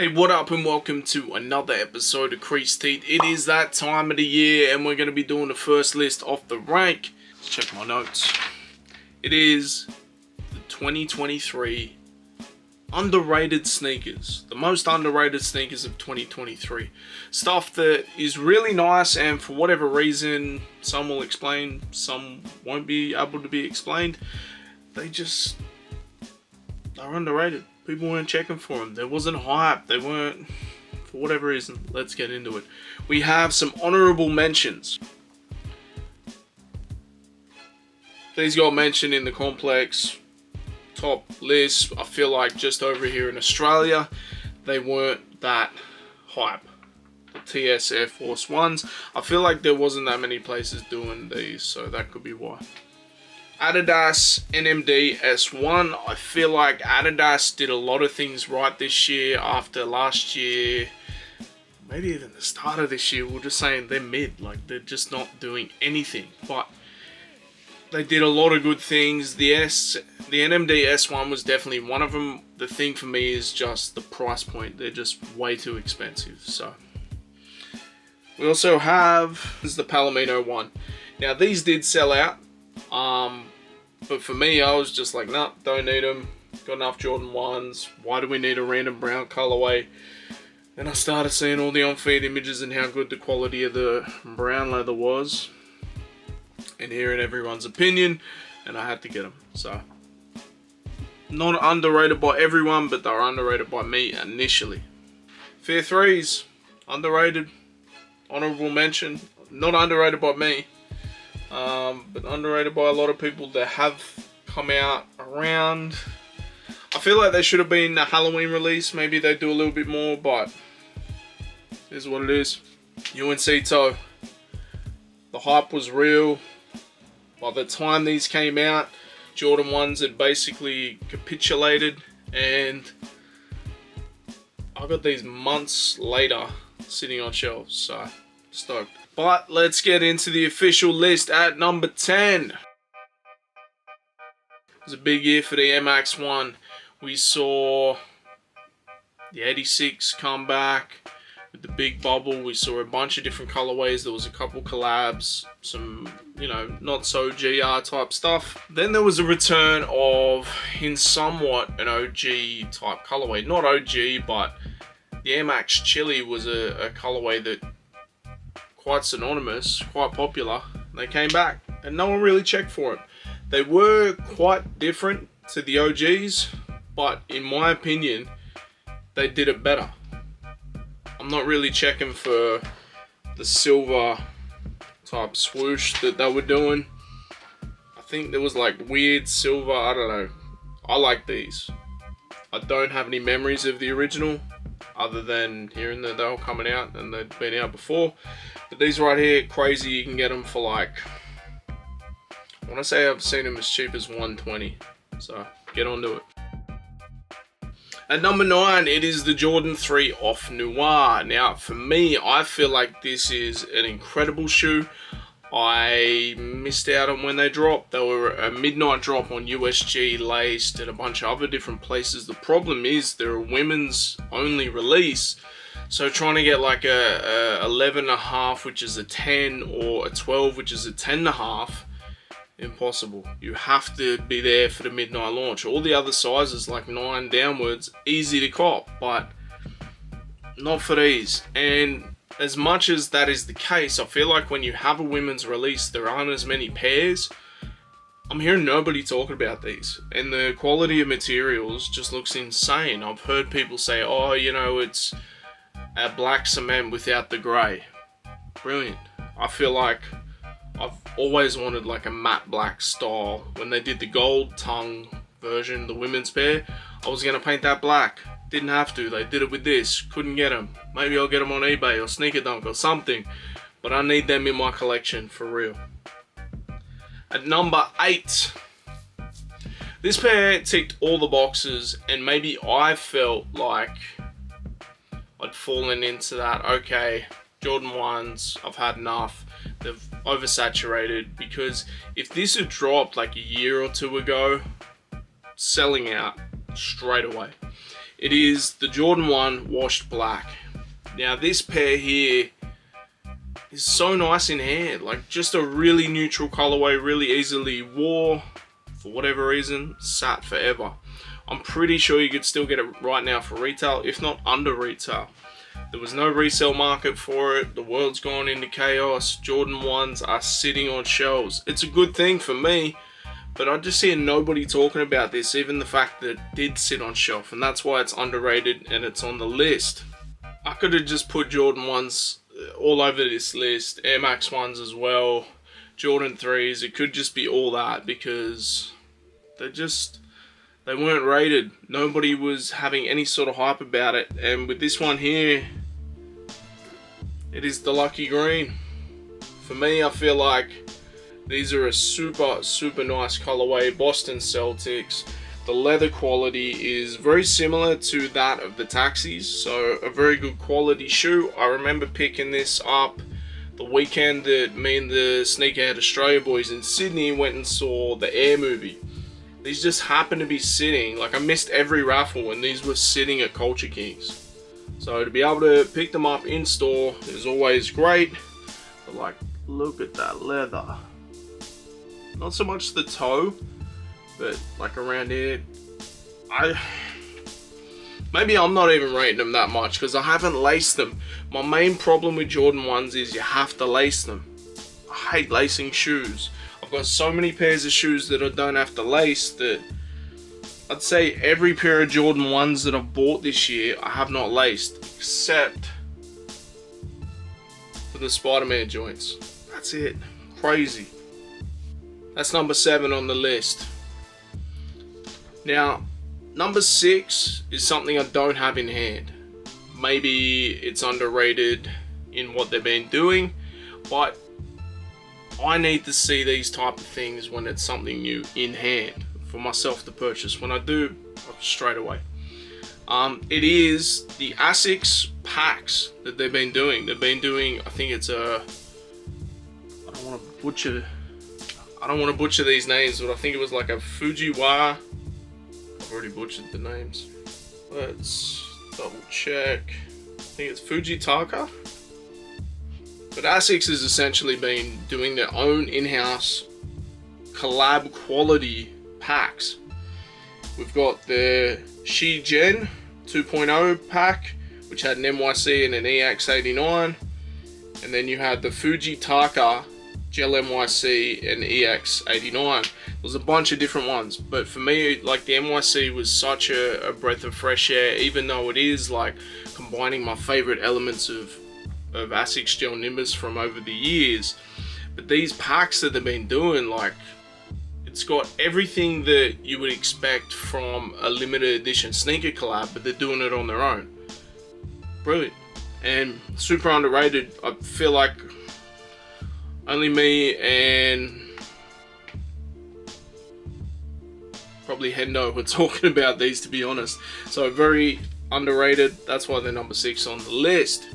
Hey, what up and welcome to another episode of Creased. It is that time of the year and we're going to be doing the first list off the rank. Let's check my notes. It is the 2023 underrated sneakers. The most underrated sneakers of 2023. Stuff that is really nice and for whatever reason, some will explain, some won't be able to be explained. They're underrated. People weren't checking for them. There wasn't hype. They weren't, for whatever reason. Let's get into it. We have some honorable mentions. These got mentioned in the complex top list. I feel like just over here in Australia, they weren't that hype. The TS Air Force Ones. I feel like there wasn't that many places doing these, so that could be why. Adidas NMD S1. I feel like Adidas did a lot of things right this year after last year. Maybe even the start of this year, we're just saying they're mid. Like, they're just not doing anything. But they did a lot of good things. The NMD S1 was definitely one of them. The thing for me is just the price point. They're just way too expensive. So we also have the Palomino one. Now, these did sell out. But for me, I was just like, nah, don't need them. Got enough Jordan 1s. Why do we need a random brown colorway? Then I started seeing all the on-feed images and how good the quality of the brown leather was. And hearing everyone's opinion. And I had to get them. So, not underrated by everyone, but they're underrated by me initially. Fair threes. Underrated. Honorable mention. Not underrated by me. But underrated by a lot of people that have come out around. I feel like they should have been a Halloween release. Maybe they do a little bit more, but it is what it is. UNC Toe. The hype was real. By the time these came out, Jordan 1s had basically capitulated, and I got these months later sitting on shelves, so stoked. But let's get into the official list at number 10. It was a big year for the MX1. We saw the 86 come back with the big bubble. We saw a bunch of different colorways. There was a couple collabs, some, not so GR type stuff. Then there was a return of, in somewhat, an OG type colorway. Not OG, but the MX Chili was a colorway that quite synonymous, quite popular. They came back and no one really checked for it. They were quite different to the OGs, but in my opinion, they did it better. I'm not really checking for the silver type swoosh that they were doing. I think there was like weird silver, I don't know. I like these. I don't have any memories of the original, other than hearing that they were coming out and they'd been out before. But these right here, crazy, you can get them for like, I want to say I've seen them as cheap as $120. So, get onto it. At number 9, it is the Jordan 3 Off Noir. Now, for me, I feel like this is an incredible shoe. I missed out on when they dropped. They were a midnight drop on USG, Laced, and a bunch of other different places. The problem is they're a women's only release. So trying to get like a 11.5, which is a 10, or a 12, which is a 10.5, impossible. You have to be there for the midnight launch. All the other sizes, like 9 downwards, easy to cop, but not for these. And as much as that is the case, I feel like when you have a women's release, there aren't as many pairs. I'm hearing nobody talking about these. And the quality of materials just looks insane. I've heard people say, oh, it's a black cement without the grey. Brilliant. I feel like I've always wanted like a matte black style. When they did the gold tongue version, the women's pair, I was going to paint that black. Didn't have to. They did it with this. Couldn't get them. Maybe I'll get them on eBay or Sneaker Dunk or something. But I need them in my collection for real. At number 8. This pair ticked all the boxes, and maybe I felt like I'd fallen into that, okay, Jordan 1s, I've had enough. They've oversaturated, because if this had dropped like a year or two ago, selling out straight away. It is the Jordan 1 washed black. Now this pair here is so nice in hand, like just a really neutral colorway, really easily wore, for whatever reason, sat forever. I'm pretty sure you could still get it right now for retail, if not under retail. There was no resale market for it, the world's gone into chaos, Jordan 1s are sitting on shelves. It's a good thing for me, but I just hear nobody talking about this, even the fact that it did sit on shelf, and that's why it's underrated and it's on the list. I could have just put Jordan 1s all over this list, Air Max 1s as well, Jordan 3s, it could just be all that, because they weren't rated. Nobody was having any sort of hype about it, and with this one here, it is the lucky green. For me, I feel like these are a super nice colorway, Boston Celtics. The leather quality is very similar to that of the Taxis, so a very good quality shoe. I remember picking this up the weekend that me and the Sneakerhead Australia boys in Sydney went and saw the Air movie. These just happened to be sitting, like I missed every raffle and these were sitting at Culture Kings. So to be able to pick them up in store is always great. But like, look at that leather. Not so much the toe, but like around here, maybe I'm not even rating them that much because I haven't laced them. My main problem with Jordan 1s is you have to lace them. I hate lacing shoes. I've got so many pairs of shoes that I don't have to lace that I'd say every pair of Jordan 1s that I've bought this year I have not laced, except for the Spider-Man joints. That's it. Crazy. That's number 7 on the list. Now, number 6 is something I don't have in hand. Maybe it's underrated in what they've been doing, but I need to see these type of things when it's something new in hand for myself to purchase. When I do, straight away. It is the Asics packs that they've been doing. They've been doing, I think it's a, I don't want to butcher these names, but I think it was like a Fujiwara. I've already butchered the names. Let's double check. I think it's Fujitaka. But Asics has essentially been doing their own in-house collab quality packs. We've got the Shigen 2.0 pack, which had an NYC and an EX89, and then you had the Fujitaka Gel NYC and EX89. There's a bunch of different ones, but for me, like, the NYC was such a breath of fresh air, even though it is like combining my favorite elements of Asics Gel Nimbus from over the years. But these packs that they've been doing, like, it's got everything that you would expect from a limited edition sneaker collab, but they're doing it on their own. Brilliant. And super underrated. I feel like only me and probably Hendo were talking about these, to be honest. So very underrated. That's why they're number 6 on the list.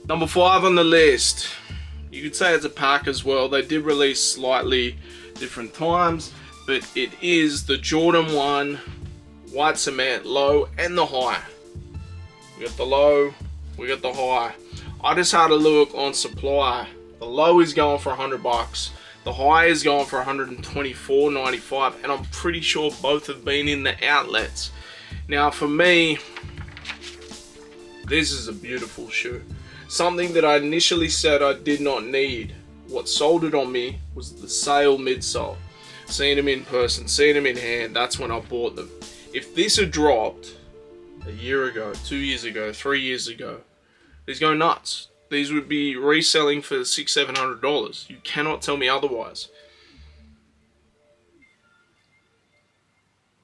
Number 5 on the list. You could say it's a pack as well. They did release slightly different times, but it is the Jordan 1 white cement low and the high. We got the low, we got the high. I just had a look on supply. The low is going for $100. The high is going for $124.95, and I'm pretty sure both have been in the outlets. Now for me, this is a beautiful shoe. Something that I initially said I did not need. What sold it on me was the sale midsole. Seeing them in person, seeing them in hand, that's when I bought them. If this had dropped a year ago, 2 years ago, 3 years ago, these go nuts. These would be reselling for $600-700. You cannot tell me otherwise.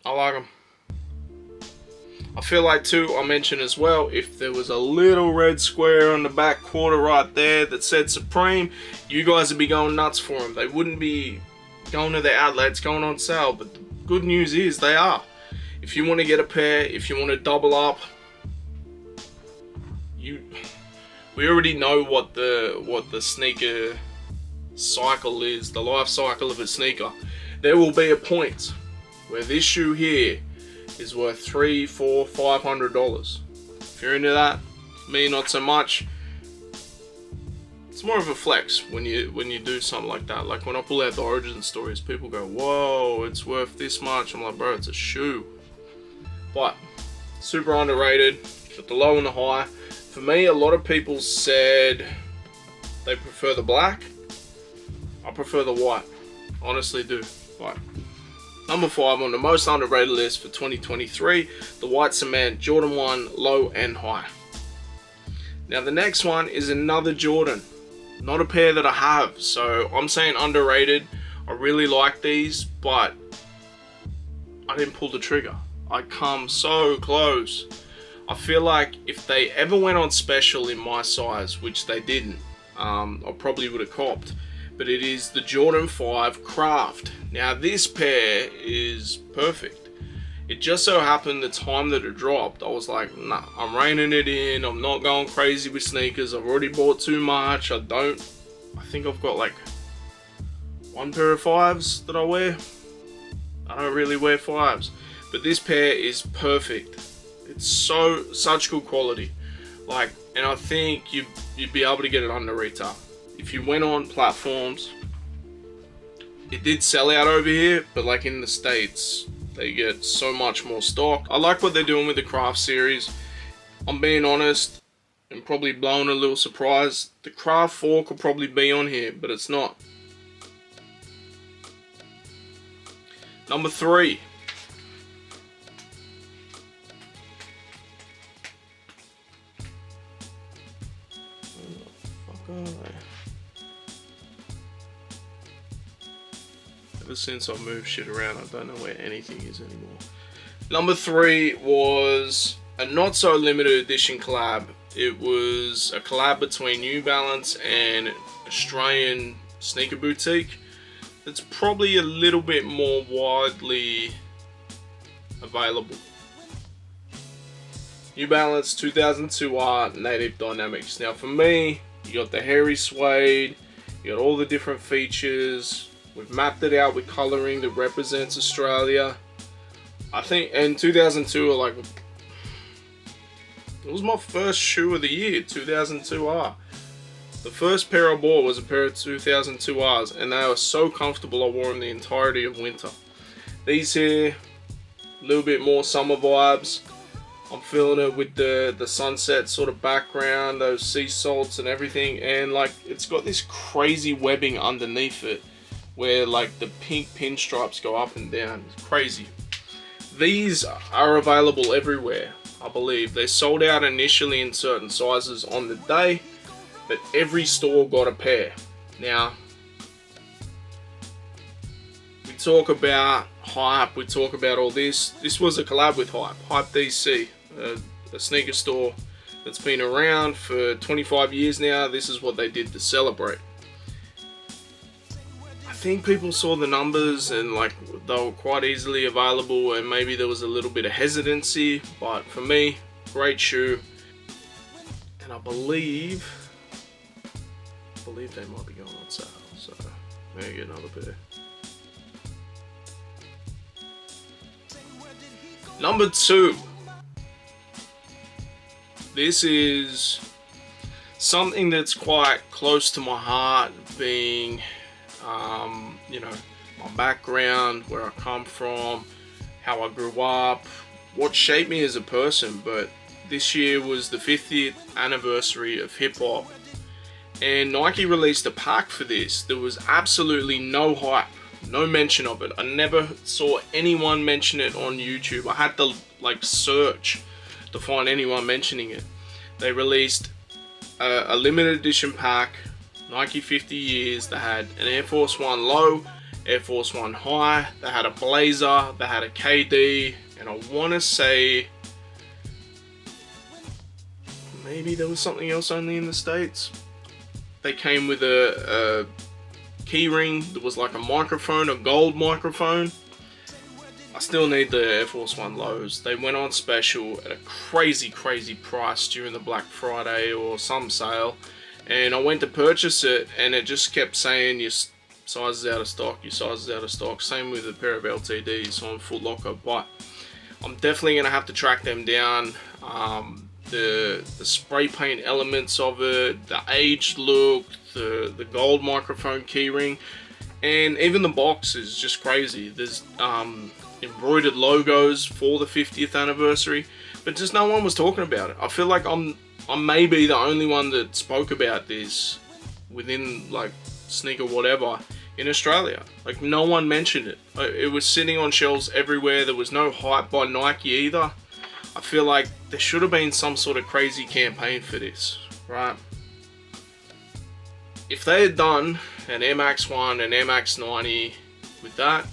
I like them. I feel like too, I mentioned as well, if there was a little red square on the back quarter right there that said Supreme, you guys would be going nuts for them. They wouldn't be going to the outlets, going on sale, but the good news is they are. If you want to get a pair, if you want to double up, we already know what the sneaker cycle is, the life cycle of a sneaker. There will be a point where this shoe here is worth $300, $400, $500. If you're into that, me not so much. It's more of a flex when you do something like that. Like when I pull out the origin stories, people go, whoa, it's worth this much. I'm like, bro, it's a shoe. But super underrated. Got the low and the high. For me, a lot of people said they prefer the black. I prefer the white. Honestly do. But number 5 on the most underrated list for 2023, the white cement Jordan 1 low and high. Now the next one is another Jordan. Not a pair that I have, so I'm saying underrated. I really like these, but I didn't pull the trigger. I come so close. I feel like if they ever went on special in my size, which they didn't, I probably would have copped. But it is the Jordan 5 Craft. Now this pair is perfect. It just so happened the time that it dropped, I was like, nah, I'm reining it in. I'm not going crazy with sneakers. I've already bought too much. I think I've got like 1 pair of 5s that I wear. I don't really wear 5s. But this pair is perfect. It's such good quality. Like, and I think you'd be able to get it under retail. If you went on platforms, it did sell out over here, but like in the States, they get so much more stock. I like what they're doing with the Craft series. I'm being honest and probably blowing a little surprise. The Craft 4 could probably be on here, but it's not. Number 3. Ever since I've moved shit around, I don't know where anything is anymore. Number 3 was a not so limited edition collab. It was a collab between New Balance and Australian sneaker boutique. It's probably a little bit more widely available. New Balance 2002R Native Dynamics. Now for me, you got the hairy suede, you got all the different features. We've mapped it out with colouring that represents Australia. I think in 2002, like, it was my first shoe of the year, 2002R. The first pair I bought was a pair of 2002Rs, and they were so comfortable I wore them the entirety of winter. These here, a little bit more summer vibes. I'm feeling it with the sunset sort of background, those sea salts and everything, and like it's got this crazy webbing underneath it, where like the pink pinstripes go up and down. It's crazy. These are available everywhere, I believe. They sold out initially in certain sizes on the day, but every store got a pair. Now, we talk about Hype, we talk about all this. This was a collab with Hype DC, a sneaker store that's been around for 25 years now. This is what they did to celebrate. I think people saw the numbers and like they were quite easily available, and maybe there was a little bit of hesitancy, but for me, great shoe. And I believe they might be going on sale, so maybe get another pair. Number 2. This is something that's quite close to my heart, being you know, my background, where I come from, how I grew up, what shaped me as a person. But this year was the 50th anniversary of hip hop, and Nike released a pack for this. There was absolutely no hype, no mention of it. I never saw anyone mention it on YouTube. I had to like search to find anyone mentioning it. They released a limited edition pack, Nike 50 years. They had an Air Force 1 low, Air Force 1 high, they had a blazer, they had a KD, and I want to say maybe there was something else only in the States. They came with a key ring that was like a microphone, a gold microphone. I still need the Air Force 1 lows. They went on special at a crazy price during the Black Friday or some sale, and I went to purchase it and it just kept saying your size is out of stock, your size is out of stock. Same with a pair of LTDs on Foot Locker, but I'm definitely going to have to track them down. The spray paint elements of it, the aged look, the gold microphone keyring, and even the box is just crazy. There's embroidered logos for the 50th anniversary, but just no one was talking about it. I feel like I'm maybe the only one that spoke about this within like sneaker whatever in Australia. Like, no one mentioned it. It was sitting on shelves everywhere. There was no hype by Nike either. I feel like there should have been some sort of crazy campaign for this, right? If they had done an Air Max 1 and Air Max 90 with that,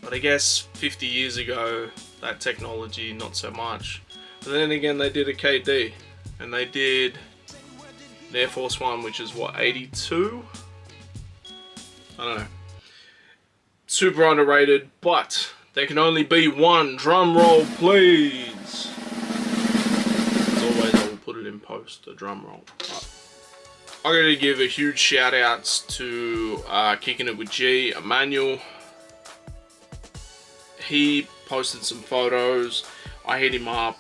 but I guess 50 years ago, that technology, not so much. But then again, they did a KD, and they did an Air Force 1, which is what, 82? I don't know. Super underrated, but there can only be one. Drum roll, please. As always, I will put it in post, a drum roll. Right. I'm going to give a huge shout outs to Kicking It With G, Emmanuel. He posted some photos. I hit him up.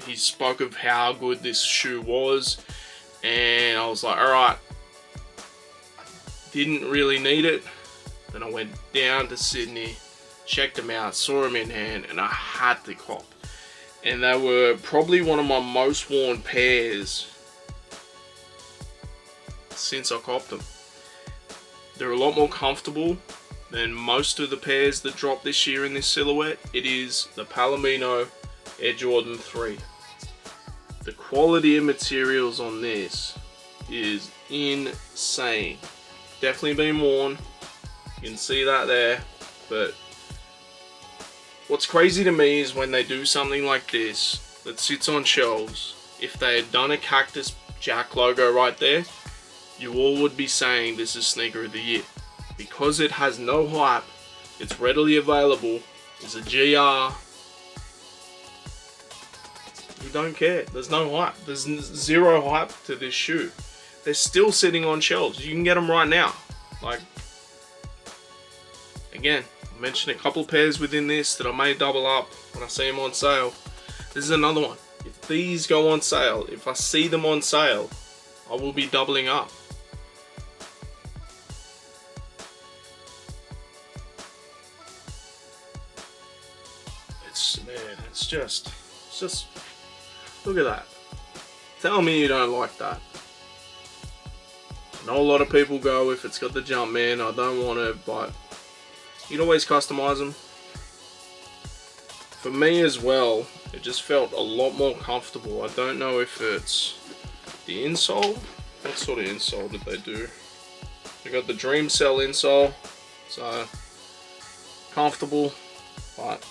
He spoke of how good this shoe was. And I was like, alright. Didn't really need it. Then I went down to Sydney, checked them out, saw them in hand, and I had to cop. And they were probably one of my most worn pairs since I copped them. They're a lot more comfortable than most of the pairs that dropped this year in this silhouette. It is the Palomino Air Jordan 3. The quality of materials on this is insane. Definitely been worn. You can see that there. But what's crazy to me is when they do something like this that sits on shelves, if they had done a Cactus Jack logo right there, you all would be saying this is Sneaker of the Year. Because it has no hype, it's readily available, it's a GR. You don't care. There's no hype. There's zero hype to this shoe. They're still sitting on shelves. You can get them right now. Like, again, I mentioned a couple pairs within this that I may double up when I see them on sale. This is another one. If these go on sale, if I see them on sale, I will be doubling up. It's just look at that. Tell me you don't like that. I know a lot of people go, if it's got the Jumpman, I don't want it, but you'd always customize them. For me as well, it just felt a lot more comfortable. I don't know if it's the insole. What sort of insole did they do? They got the Dream Cell insole, so comfortable, but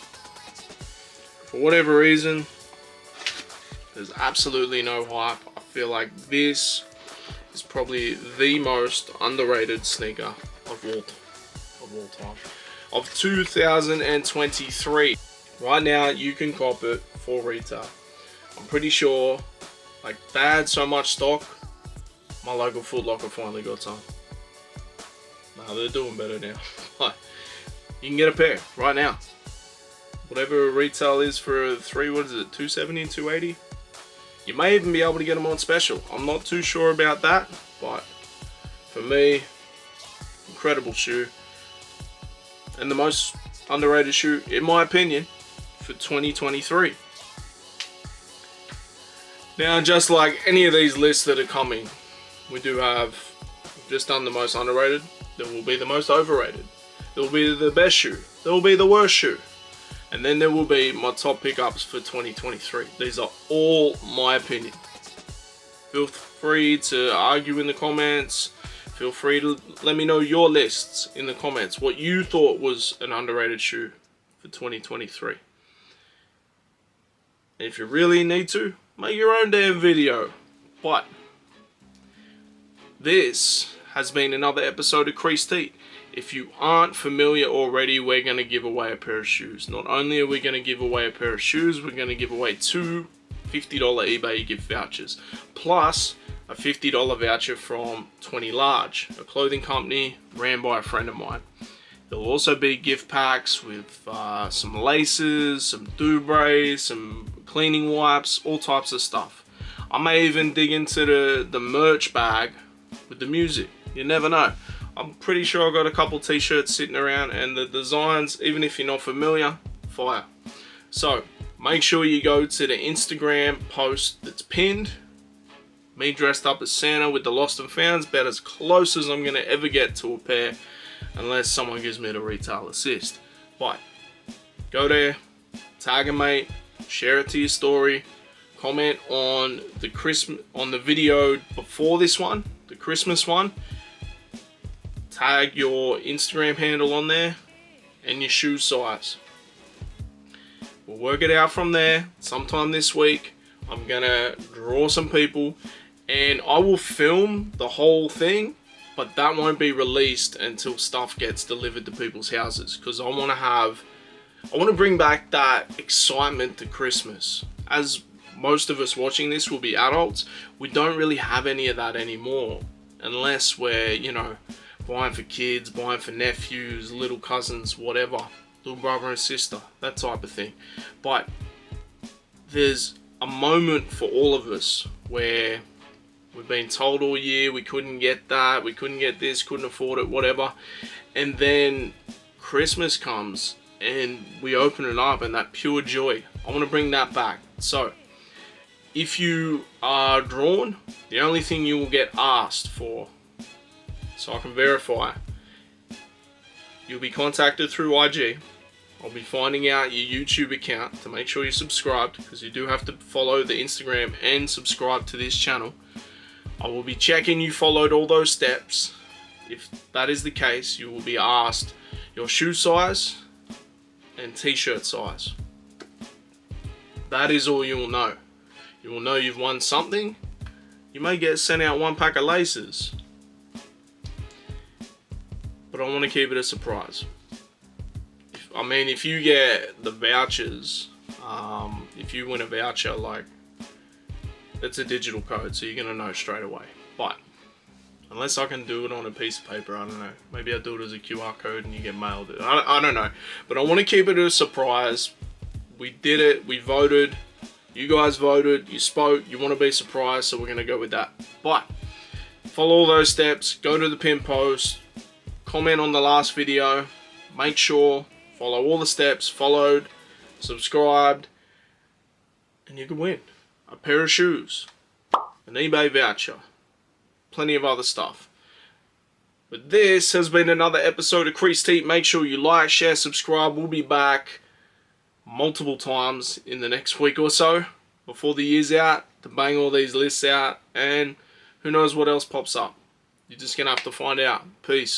for whatever reason, there's absolutely no hype. I feel like this is probably the most underrated sneaker of all time. Of 2023. Right now, you can cop it for retail. I'm pretty sure, like, they had so much stock, my local Foot Locker finally got some. Nah, they're doing better now. You can get a pair right now. Whatever retail is for 3, what is it, 270 and 280? You may even be able to get them on special. I'm not too sure about that, but for me, incredible shoe. And the most underrated shoe, in my opinion, for 2023. Now, just like any of these lists that are coming, we do have just done the most underrated. There will be the most overrated. There will be the best shoe. There will be the worst shoe. And then there will be my top pickups for 2023. These are all my opinion. Feel free to argue in the comments. Feel free to let me know your lists in the comments. What you thought was an underrated shoe for 2023. And if you really need to, make your own damn video. But this has been another episode of Creased. If you aren't familiar already, we're going to give away a pair of shoes. Not only are we going to give away a pair of shoes, we're going to give away 2 $50 eBay gift vouchers. Plus a $50 voucher from 20 Large, a clothing company ran by a friend of mine. There'll also be gift packs with some laces, some dubray, some cleaning wipes, all types of stuff. I may even dig into the merch bag with the music. You never know. I'm pretty sure I've got a couple t-shirts sitting around, and the designs, even if you're not familiar, fire. So make sure you go to the Instagram post that's pinned. Me dressed up as Santa with the lost and founds, about as close as I'm going to ever get to a pair, unless someone gives me the retail assist. But go there, tag a mate, share it to your story, comment on the video before this one, the Christmas one. Tag your Instagram handle on there and your shoe size. We'll work it out from there. Sometime this week, I'm gonna draw some people, and I will film the whole thing, but that won't be released until stuff gets delivered to people's houses, because I want to bring back that excitement to Christmas. As most of us watching this will be adults, we don't really have any of that anymore, unless we're, you know, buying for kids, buying for nephews, little cousins, whatever, little brother and sister, that type of thing. But there's a moment for all of us where we've been told all year we couldn't get that, we couldn't get this, couldn't afford it, whatever. And then Christmas comes and we open it up, and that pure joy, I want to bring that back. So if you are drawn, the only thing you will get asked for, so I can verify, you'll be contacted through IG. I'll be finding out your YouTube account to make sure you're subscribed, because you do have to follow the Instagram and subscribe to this channel. I will be checking you followed all those steps. If that is the case, you will be asked your shoe size and t-shirt size. That is all you will know. You will know you've won something. You may get sent out one pack of laces, but I want to keep it a surprise. If you get the vouchers, if you win a voucher, like, it's a digital code, so you're going to know straight away. But unless I can do it on a piece of paper, I don't know. Maybe I'll do it as a QR code and you get mailed it. I don't know. But I want to keep it a surprise. We did it. We voted. You guys voted. You spoke. You want to be surprised, so we're going to go with that. But follow all those steps. Go to the pin post. Comment on the last video. Make sure. Follow all the steps. Followed. Subscribed. And you can win a pair of shoes, an eBay voucher, plenty of other stuff. But this has been another episode of Creased. Make sure you like, share, subscribe. We'll be back multiple times in the next week or so before the year's out to bang all these lists out, and who knows what else pops up. You're just gonna have to find out. Peace.